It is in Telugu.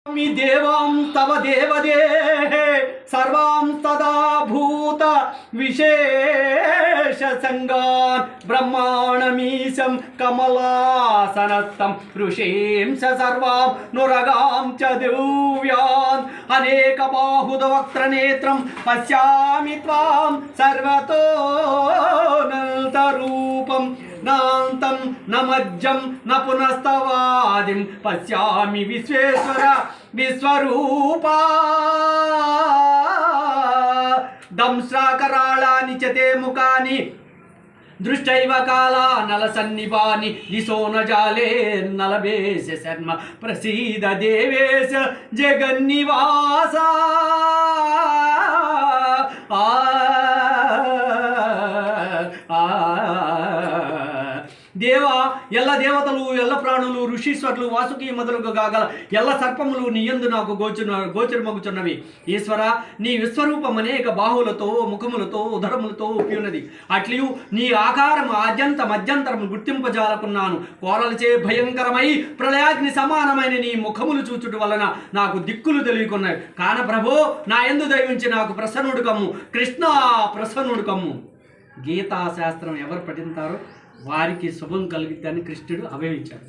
देवां तव देवदे सर्वां तदा भूत विशेष संगान् ब्रह्माणमीशं कमलासनस्थं ऋषीं च सर्वां नुरगां च दिव्यान् अनेक बाहुदवक्त्रनेत्रं पश्यामि त्वां सर्वतोऽनन्तरूपं नान्तं न मज्जं न पुनस्तवादिं पश्यामि विश्वेश्वर विश्वरूपा दंश्राकराळानि च ते मुखानि दृष्टैव काला नलसन्निभानि दिशो न जाले नलभेश शर्म प्रसीद देवेश जगन्निवासा దేవా ఎల్ల దేవతలు ఎల్ల ప్రాణులు ఋషీశ్వరులు వాసుకి మొదలుగా గాగల ఎల్ల సర్పములు నీ యందు నాకు గోచరమగుచున్నవి. ఈశ్వర, నీ విశ్వరూపం అనేక బాహులతో ముఖములతో ఉదరములతో ఒప్పియున్నది. అట్లియు నీ ఆకారం ఆద్యంత మధ్యంతరము గుర్తింపజాలకున్నాను. కోరలచే భయంకరమై ప్రళయాగ్ని సమానమైన నీ ముఖములు చూచుట వలన నాకు దిక్కులు తెలియకున్నాయి. కాన ప్రభో, నా యందు దయవించి నాకు ప్రసన్నుడు కమ్ము. కృష్ణ, ప్రసన్నుడు కమ్ము. గీతాశాస్త్రం ఎవరు పఠింతారో వారికి శుభం కలుగుతుందని కృష్ణుడు అభయించాడు.